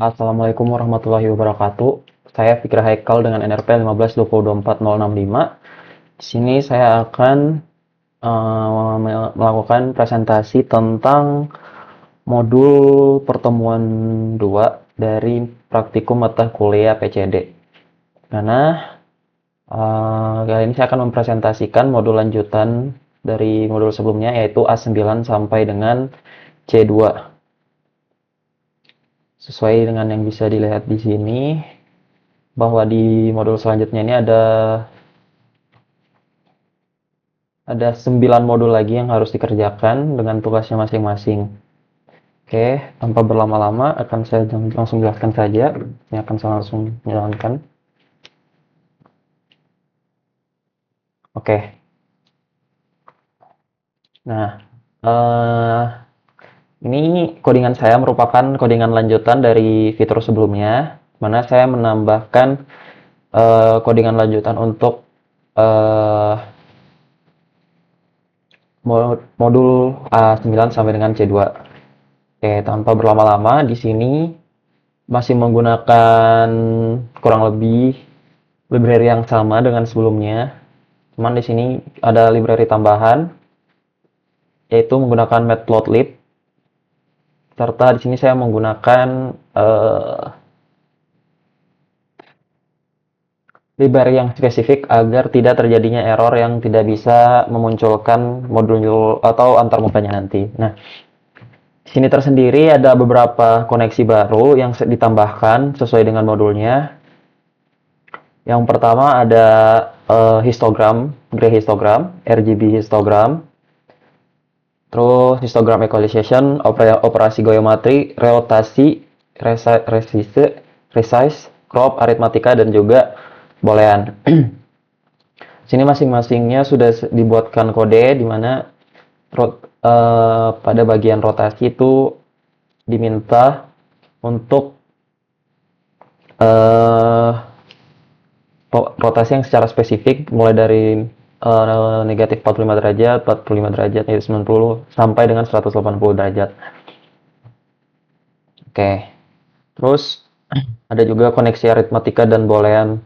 Assalamualaikum warahmatullahi wabarakatuh. Saya Fikri Haikal dengan NRP 1524065. Di sini saya akan melakukan presentasi tentang modul pertemuan 2 dari praktikum mata kuliah PCD. Karena kali ini saya akan mempresentasikan modul lanjutan dari modul sebelumnya, yaitu A9 sampai dengan C2. Sesuai dengan yang bisa dilihat di sini, bahwa di modul selanjutnya ini ada 9 modul lagi yang harus dikerjakan dengan tugasnya masing-masing. Oke, tanpa berlama-lama akan saya langsung jelaskan saja. Ini akan saya langsung menjalankan. Oke. Nah, eh, ini codingan saya merupakan codingan lanjutan dari fitur sebelumnya, mana saya menambahkan codingan lanjutan untuk eh, modul A9 sampai dengan C2. Oke, tanpa berlama-lama di sini masih menggunakan kurang lebih library yang sama dengan sebelumnya. Cuman di sini ada library tambahan, yaitu menggunakan matplotlib. Serta di sini saya menggunakan library yang spesifik agar tidak terjadinya error yang tidak bisa memunculkan modul atau antarmodanya nanti. Nah, di sini tersendiri ada beberapa koneksi baru yang ditambahkan sesuai dengan modulnya. Yang pertama ada histogram, gray histogram, RGB histogram, terus histogram equalization, operasi geometri, rotasi, resize, crop, aritmatika, dan juga boolean. Sini masing-masingnya sudah dibuatkan kode di mana pada bagian rotasi itu diminta untuk rotasi yang secara spesifik mulai dari negatif 45 derajat, 45 derajat, negatif 90 sampai dengan 180 derajat. Oke. Terus ada juga koneksi aritmatika dan boolean.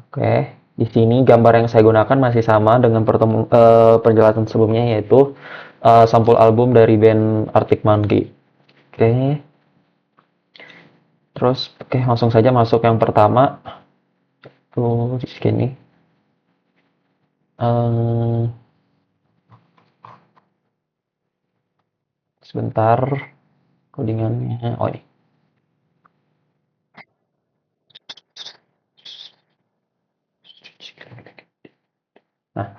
Oke. Di sini gambar yang saya gunakan masih sama dengan penjelasan sebelumnya, yaitu sampul album dari band Arctic Monkey. Oke. Terus oke, langsung saja masuk yang pertama. Tuh di sini. Sebentar codingannya. Oh ini. Nah,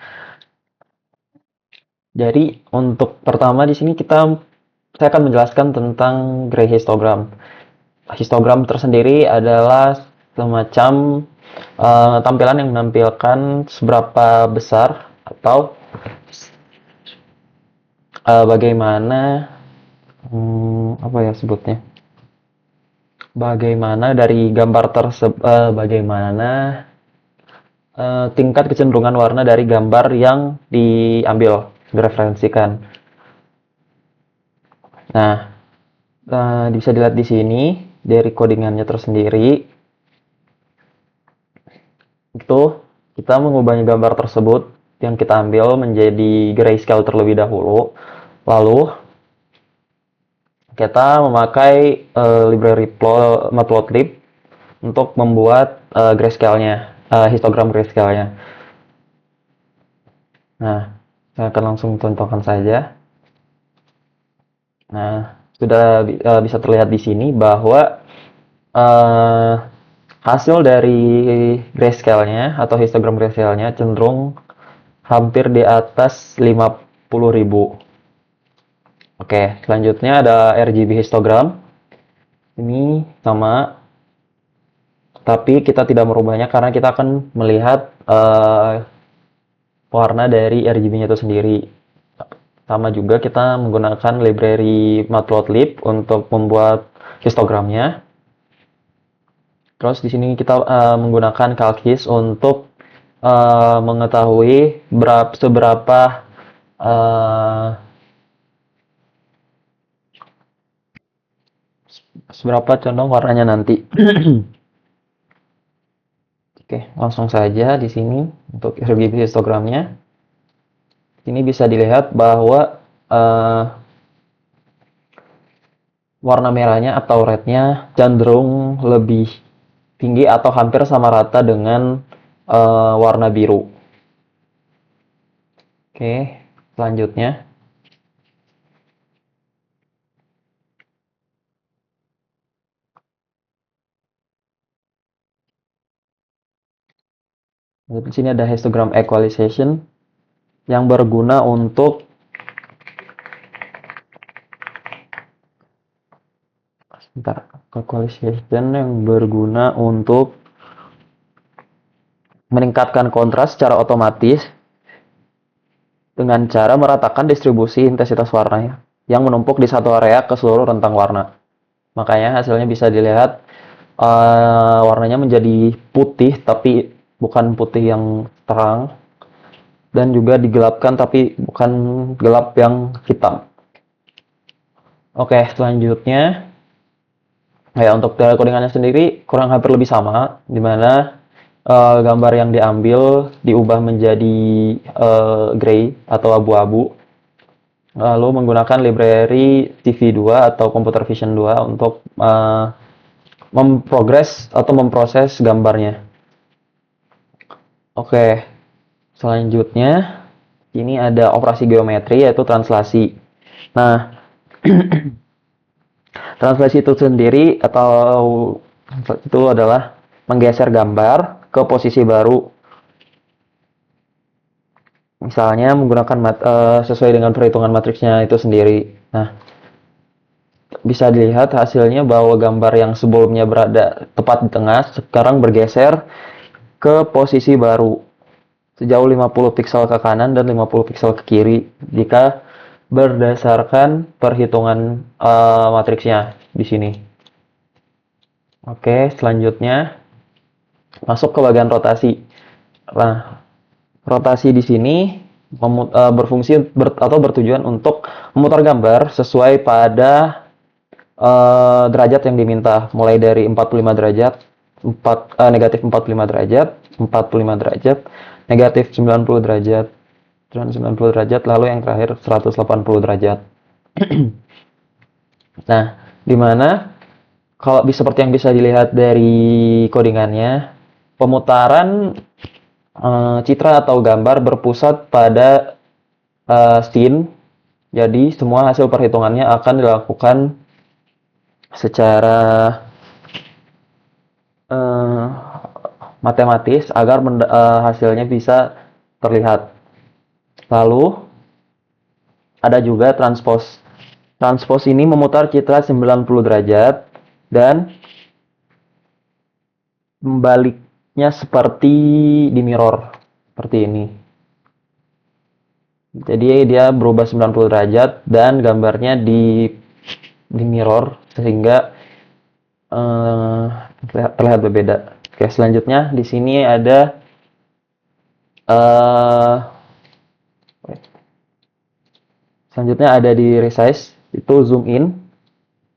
jadi untuk pertama di sini saya akan menjelaskan tentang gray histogram. Histogram tersendiri adalah semacam tampilan yang menampilkan seberapa besar atau bagaimana apa ya sebutnya? Bagaimana dari gambar tersebut bagaimana tingkat kecenderungan warna dari gambar yang diambil, direferensikan. Nah, bisa dilihat di sini dari codingannya tersendiri. Itu kita mengubahnya gambar tersebut yang kita ambil menjadi grayscale terlebih dahulu. Lalu kita memakai library matplotlib untuk membuat grayscale-nya, histogram grayscale-nya. Nah, saya akan langsung contohkan saja. Nah, sudah bisa terlihat di sini bahwa hasil dari grayscale-nya atau histogram grayscale-nya cenderung hampir di atas 50.000. Oke, selanjutnya ada RGB histogram. Ini sama, tapi kita tidak merubahnya karena kita akan melihat warna dari RGB-nya itu sendiri. Sama juga kita menggunakan library matplotlib untuk membuat histogramnya. Terus di sini kita menggunakan calcus untuk mengetahui seberapa seberapa condong warnanya nanti. Oke, langsung saja di sini untuk RGB histogramnya. Ini bisa dilihat bahwa warna merahnya atau rednya cenderung lebih tinggi atau hampir sama rata dengan warna biru. Oke, selanjutnya. Di sini ada histogram equalization yang berguna untuk equalization yang berguna untuk meningkatkan kontras secara otomatis dengan cara meratakan distribusi intensitas warnanya yang menumpuk di satu area ke seluruh rentang warna. Makanya hasilnya bisa dilihat warnanya menjadi putih tapi bukan putih yang terang, dan juga digelapkan tapi bukan gelap yang hitam. Oke, selanjutnya ya untuk teori codingannya sendiri kurang hampir lebih sama, di mana gambar yang diambil diubah menjadi gray atau abu-abu, lalu menggunakan library TV2 atau Computer Vision 2 untuk memprogres atau memproses gambarnya. Oke, selanjutnya ini ada operasi geometri yaitu translasi. Nah, translasi itu sendiri atau itu adalah menggeser gambar ke posisi baru. Misalnya menggunakan sesuai dengan perhitungan matriksnya itu sendiri. Nah, bisa dilihat hasilnya bahwa gambar yang sebelumnya berada tepat di tengah sekarang bergeser ke posisi baru sejauh 50 piksel ke kanan dan 50 piksel ke kiri jika berdasarkan perhitungan matriksnya di sini. Oke, selanjutnya masuk ke bagian rotasi. Nah, rotasi di sini berfungsi atau bertujuan untuk memutar gambar sesuai pada derajat yang diminta, mulai dari 45 derajat, negatif 45 derajat, 45 derajat, negatif 90 derajat, dan 90 derajat, lalu yang terakhir 180 derajat. Nah, di mana kalau seperti yang bisa dilihat dari codingannya, pemutaran citra atau gambar berpusat pada scene, jadi semua hasil perhitungannya akan dilakukan secara uh, matematis agar hasilnya bisa terlihat. Lalu ada juga transpose. Transpose ini memutar citra 90 derajat dan membaliknya seperti di mirror, seperti ini. Jadi dia berubah 90 derajat dan gambarnya di mirror sehingga terlihat berbeda. Oke, selanjutnya di sini ada selanjutnya ada di resize, itu zoom in.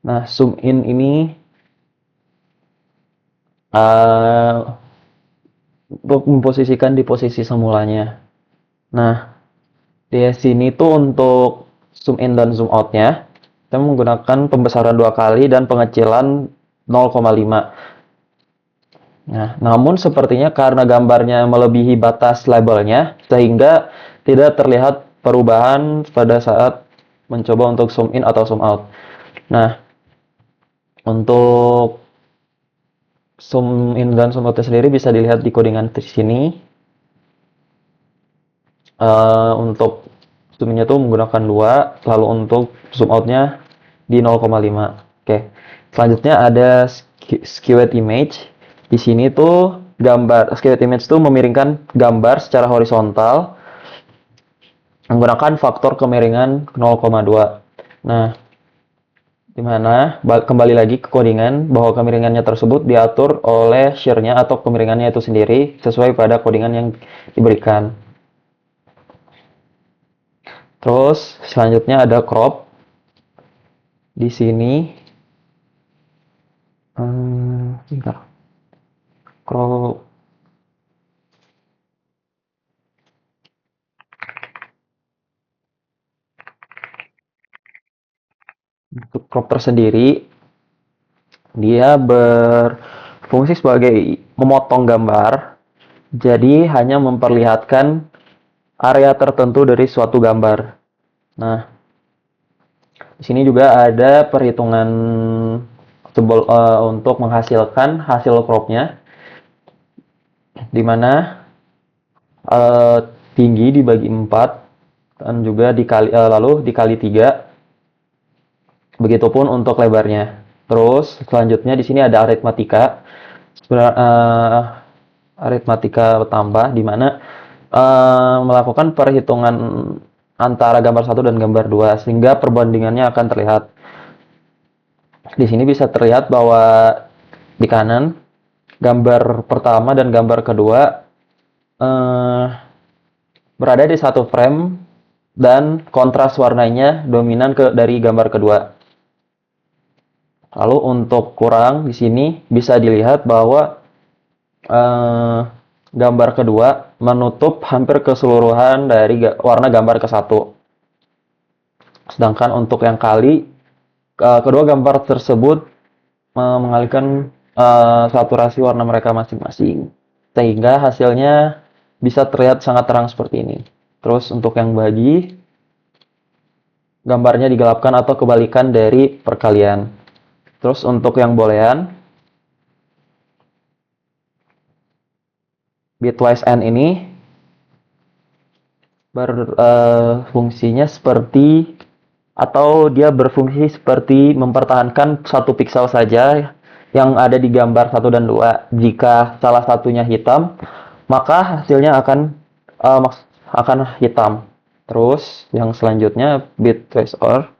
Nah, zoom in ini untuk memposisikan di posisi semulanya. Nah, di sini tuh untuk zoom in dan zoom out-nya, kita menggunakan pembesaran 2 kali dan pengecilan 0,5. Nah, namun sepertinya karena gambarnya melebihi batas labelnya, sehingga tidak terlihat perubahan pada saat mencoba untuk zoom in atau zoom out. Nah, untuk zoom in dan zoom out sendiri bisa dilihat di codingan di sini. Untuk zoom in-nya tuh menggunakan 2, lalu untuk zoom out-nya di 0,5. Oke. Selanjutnya ada skewed image. Di sini tuh gambar skewed image tuh memiringkan gambar secara horizontal menggunakan faktor kemiringan 0,2. Nah, dimana kembali lagi ke codingan bahwa kemiringannya tersebut diatur oleh shear-nya atau kemiringannya itu sendiri sesuai pada codingan yang diberikan. Terus selanjutnya ada crop. Di sini Bentar. Crop untuk crop tersendiri dia berfungsi sebagai memotong gambar, jadi hanya memperlihatkan area tertentu dari suatu gambar. Nah, di sini juga ada perhitungan untuk menghasilkan hasil cropnya, di mana eh, tinggi dibagi 4 dan juga lalu dikali 3. Begitupun untuk lebarnya. Terus selanjutnya di sini ada aritmatika. Aritmatika tambah di mana melakukan perhitungan antara gambar satu dan gambar 2 sehingga perbandingannya akan terlihat. Di sini bisa terlihat bahwa di kanan gambar pertama dan gambar kedua eh, berada di satu frame dan kontras warnanya dominan dari gambar kedua. Lalu untuk kurang di sini bisa dilihat bahwa gambar kedua menutup hampir keseluruhan dari warna gambar ke satu. Sedangkan untuk yang kali, kedua gambar tersebut mengalihkan saturasi warna mereka masing-masing. Sehingga hasilnya bisa terlihat sangat terang seperti ini. Terus untuk yang bagi, gambarnya digelapkan atau kebalikan dari perkalian. Terus untuk yang boolean, bitwise and ini berfungsinya seperti atau dia berfungsi seperti mempertahankan satu piksel saja yang ada di gambar 1 dan 2. Jika salah satunya hitam, maka hasilnya akan hitam. Terus yang selanjutnya bitwise OR.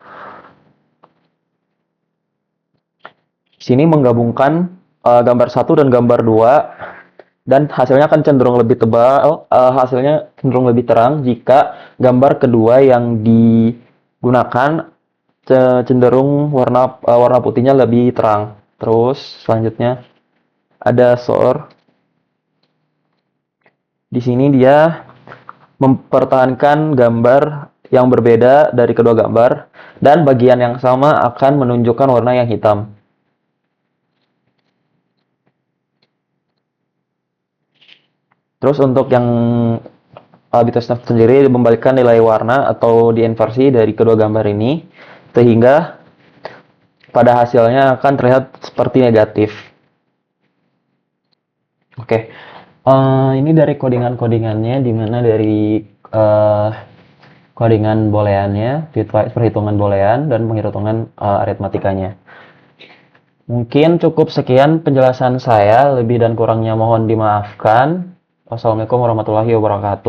Sini menggabungkan gambar 1 dan gambar 2 dan hasilnya akan cenderung lebih tebal, hasilnya cenderung lebih terang jika gambar kedua yang digunakan cenderung warna putihnya lebih terang. Terus selanjutnya ada SOR. Di sini dia mempertahankan gambar yang berbeda dari kedua gambar dan bagian yang sama akan menunjukkan warna yang hitam. Terus untuk yang bitwise sendiri membalikan nilai warna atau diinversi dari kedua gambar ini sehingga pada hasilnya akan terlihat seperti negatif. Oke, ini dari codingan-codingannya, di mana dari codingan booleannya, perhitungan boolean, dan perhitungan aritmatikanya. Mungkin cukup sekian penjelasan saya, lebih dan kurangnya mohon dimaafkan. Wassalamualaikum warahmatullahi wabarakatuh.